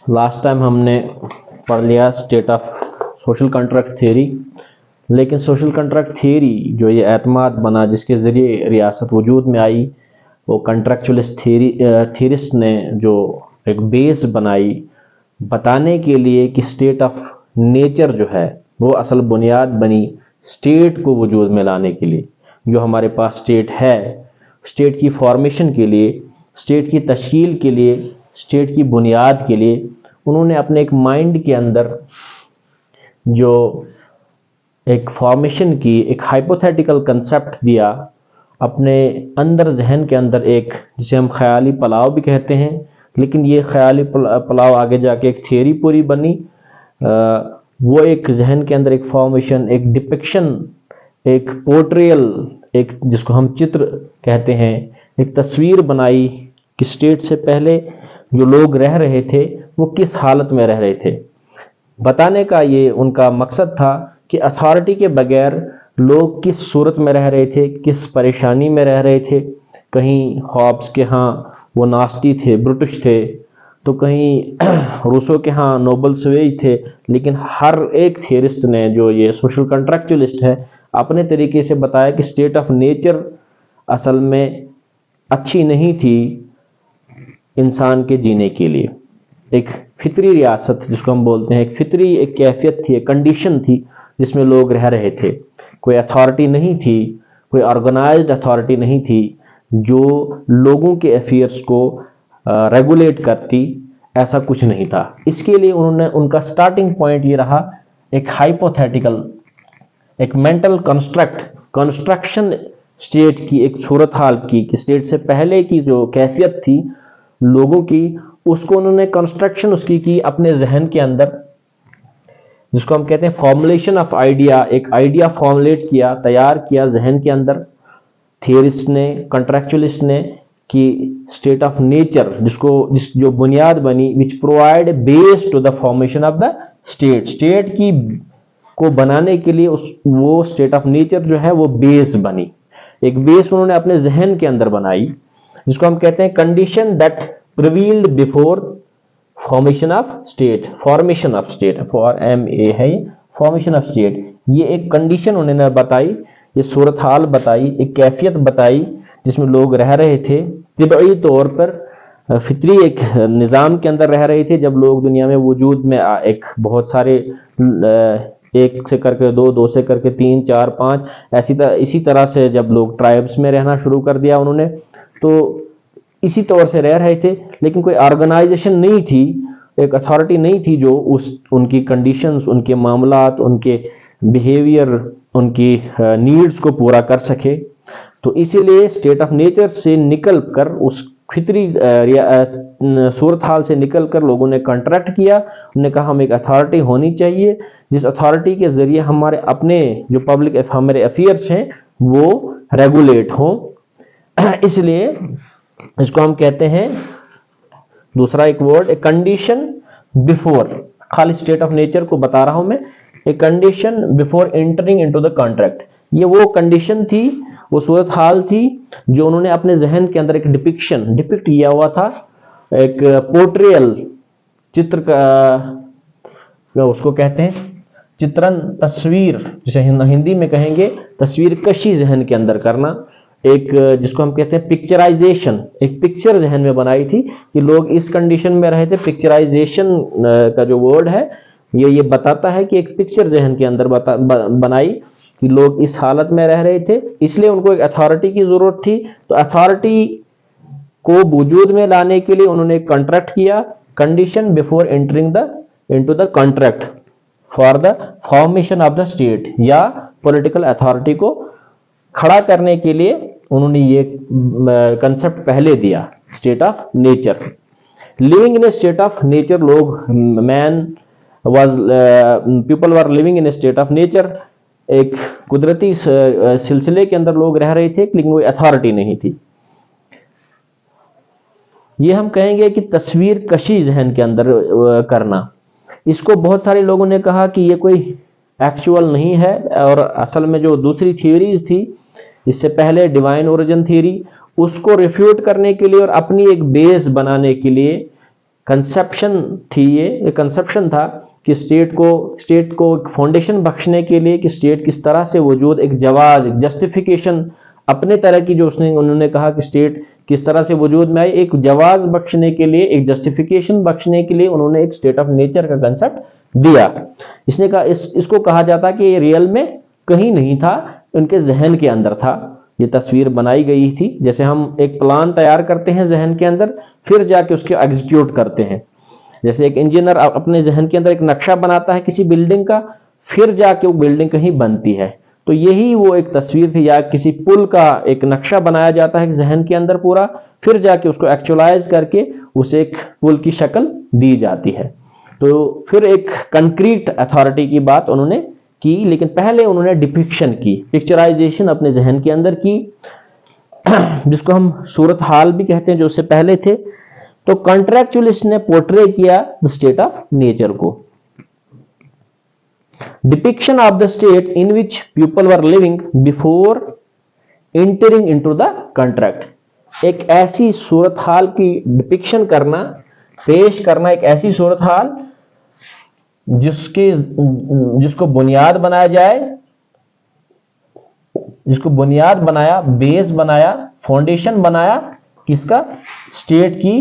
Last time हमने पढ़ लिया state of social contract theory, लेकिन सोशल कॉन्ट्रैक्ट थ्योरी जो ये एतमाद बना जिसके ज़रिए रियासत वजूद में आई, वो कॉन्ट्रैक्चुअलिस्ट थ्योरिस्ट ने जो एक बेस बनाई बताने के लिए कि स्टेट ऑफ नेचर जो है वो असल बुनियाद बनी स्टेट को वजूद में लाने के लिए। जो हमारे पास स्टेट है, स्टेट की फॉर्मेशन के लिए, स्टेट की तश्कील के लिए, स्टेट की बुनियाद के लिए उन्होंने अपने एक माइंड के अंदर जो एक फॉर्मेशन की एक हाइपोथेटिकल कंसेप्ट दिया, अपने अंदर जहन के अंदर एक जिसे हम ख्याली पलाव भी कहते हैं, लेकिन ये ख्याली पलाव आगे जाके एक थियरी पूरी बनी। वो एक जहन के अंदर एक फॉर्मेशन, एक डिपिक्शन, एक पोर्ट्रेयल, एक जिसको हम चित्र कहते हैं, एक तस्वीर बनाई कि स्टेट से पहले जो लोग रह रहे थे वो किस हालत में रह रहे थे। बताने का ये उनका मकसद था कि अथॉरिटी के बगैर लोग किस सूरत में रह रहे थे, किस परेशानी में रह रहे थे। कहीं हॉब्स के यहाँ वो नास्टी थे, ब्रिटिश थे, तो कहीं रूसो के यहाँ नोबल स्वेज थे, लेकिन हर एक थियरिस्ट ने जो ये सोशल कॉन्ट्रैक्चुअलिस्ट है अपने तरीके से बताया कि स्टेट ऑफ नेचर असल में अच्छी नहीं थी इंसान के जीने के लिए। एक फितरी रियासत जिसको हम बोलते हैं, एक फितरी एक कैफियत थी, एक कंडीशन थी जिसमें लोग रह रहे थे। कोई अथॉरिटी नहीं थी, कोई ऑर्गेनाइज्ड अथॉरिटी नहीं थी जो लोगों के अफेयर्स को रेगुलेट करती, ऐसा कुछ नहीं था। इसके लिए उन्होंने उनका स्टार्टिंग पॉइंट ये रहा एक हाइपोथेटिकल, एक मेंटल कंस्ट्रक्शन स्टेट की, एक सूरत हाल की कि स्टेट से पहले की जो कैफियत थी लोगों की, उसको उन्होंने कंस्ट्रक्शन उसकी की अपने जहन के अंदर, जिसको हम कहते हैं फॉर्मुलेशन ऑफ आइडिया। एक आइडिया फॉर्मुलेट किया, तैयार किया जहन के अंदर थियरिस्ट ने, कॉन्ट्रैक्चुअलिस्ट ने, कि स्टेट ऑफ नेचर जो बुनियाद बनी which provide base to the formation of the state की को बनाने के लिए वो स्टेट ऑफ नेचर जो है वो बेस बनी। एक बेस उन्होंने अपने जहन के अंदर बनाई जिसको हम कहते हैं condition that prevailed before formation of state. Formation of state, FORMA है ये, फॉर्मेशन ऑफ स्टेट। ये एक कंडीशन उन्होंने बताई, ये सूरत हाल बताई, एक कैफियत बताई जिसमें लोग रह रहे थे तिबई तौर पर फितरी एक निज़ाम के अंदर रह रहे थे। जब लोग दुनिया में वजूद में एक बहुत सारे एक से करके दो से करके 3, 4, 5 इसी तरह से जब लोग ट्राइब्स में रहना शुरू कर दिया उन्होंने, तो इसी तौर से रह रहे थे, लेकिन कोई ऑर्गेनाइजेशन नहीं थी, एक अथॉरिटी नहीं थी जो उनकी कंडीशंस, उनके मामलात, उनके बिहेवियर, उनकी नीड्स को पूरा कर सके। तो इसीलिए स्टेट ऑफ नेचर से निकल कर, उस फितरी सूरत हाल से निकल कर लोगों ने कॉन्ट्रैक्ट किया। उन्होंने कहा हमें एक अथॉरिटी होनी चाहिए जिस अथॉरिटी के जरिए हमारे अपने जो पब्लिक हमारे अफेयर्स हैं वो रेगुलेट हों। इसलिए इसको हम कहते हैं, दूसरा एक वर्ड, ए कंडीशन बिफोर, खाली स्टेट ऑफ नेचर को बता रहा हूं मैं, a condition before entering into the contract. ये वो कंडीशन थी, वो सूरत हाल थी जो उन्होंने अपने जहन के अंदर एक डिपिक्ट किया हुआ था, एक पोर्ट्रेयल, चित्र का उसको कहते हैं चित्रण, तस्वीर, जिसे हिंदी में कहेंगे तस्वीर कशी जहन के अंदर करना, एक जिसको हम कहते हैं पिक्चराइजेशन, एक पिक्चर जहन में बनाई थी कि लोग इस कंडीशन में रहे थे। पिक्चराइजेशन का जो वर्ड है ये बताता है कि एक पिक्चर जहन के अंदर बनाई कि लोग इस हालत में रह रहे थे, इसलिए उनको एक अथॉरिटी की जरूरत थी। तो अथॉरिटी को वजूद में लाने के लिए उन्होंने एक कॉन्ट्रैक्ट किया, condition before entering into the contract for the formation of the state, या पॉलिटिकल अथॉरिटी को खड़ा करने के लिए उन्होंने ये कंसेप्ट पहले दिया, state of nature. Living in a state of nature, लोग people were living in a state of nature, एक कुदरती सिलसिले के अंदर लोग रह रहे थे, लेकिन कोई अथॉरिटी नहीं थी। ये हम कहेंगे कि तस्वीर कशी जहन के अंदर करना। इसको बहुत सारे लोगों ने कहा कि ये कोई एक्चुअल नहीं है, और असल में जो दूसरी थ्योरीज थी इससे पहले डिवाइन ओरिजिन थ्योरी, उसको रिफ्यूट करने के लिए और अपनी एक बेस बनाने के लिए कंसेप्शन थी, ये कंसेप्शन था कि स्टेट को एक फाउंडेशन बख्शने के लिए कि स्टेट किस तरह से वजूद, एक जवाज, एक जस्टिफिकेशन अपने तरह की जो उन्होंने कहा कि स्टेट किस तरह से वजूद में आई, एक जवाज बख्शने के लिए, एक जस्टिफिकेशन बख्शने के लिए उन्होंने एक स्टेट ऑफ नेचर का कंसेप्ट दिया। इसने कहा इसको कहा जाता कि ये रियल में कहीं नहीं था, उनके जहन के अंदर था, ये तस्वीर बनाई गई थी। जैसे हम एक प्लान तैयार करते हैं जहन के अंदर, फिर जाके उसके एग्जीक्यूट करते हैं। जैसे एक इंजीनियर अपने जहन के अंदर एक नक्शा बनाता है किसी बिल्डिंग का, फिर जाके वो बिल्डिंग कहीं बनती है। तो यही वो एक तस्वीर थी, या किसी पुल का एक नक्शा बनाया जाता है जहन के अंदर पूरा, फिर जाके उसको एक्चुअलाइज करके उसे एक पुल की शक्ल दी जाती है। तो फिर एक कंक्रीट अथॉरिटी की बात उन्होंने की, लेकिन पहले उन्होंने डिपिक्शन की, पिक्चराइजेशन अपने जहन के अंदर की, जिसको हम सूरत हाल भी कहते हैं, जो उससे पहले थे। तो कॉन्ट्रैक्चुअलिस्ट ने पोर्ट्रे किया द स्टेट ऑफ नेचर को। Depiction of the state in which people were living before entering into the contract, एक ऐसी सूरत हाल की डिपिक्शन करना, पेश करना, एक ऐसी सूरत हाल जिसको बुनियाद बनाया जाए, जिसको बुनियाद बनाया, बेस बनाया, फाउंडेशन बनाया किसका, स्टेट की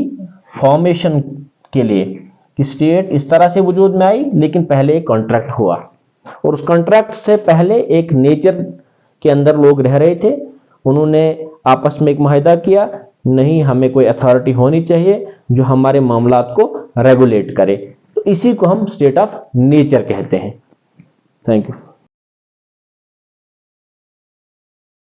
फॉर्मेशन के लिए, कि स्टेट इस तरह से वजूद में आई, लेकिन पहले एक कॉन्ट्रैक्ट हुआ, और उस कॉन्ट्रैक्ट से पहले एक नेचर के अंदर लोग रह रहे थे। उन्होंने आपस में एक मुआहदा किया, नहीं हमें कोई अथॉरिटी होनी चाहिए जो हमारे मामलात को रेगुलेट करे। तो इसी को हम स्टेट ऑफ नेचर कहते हैं। Thank you.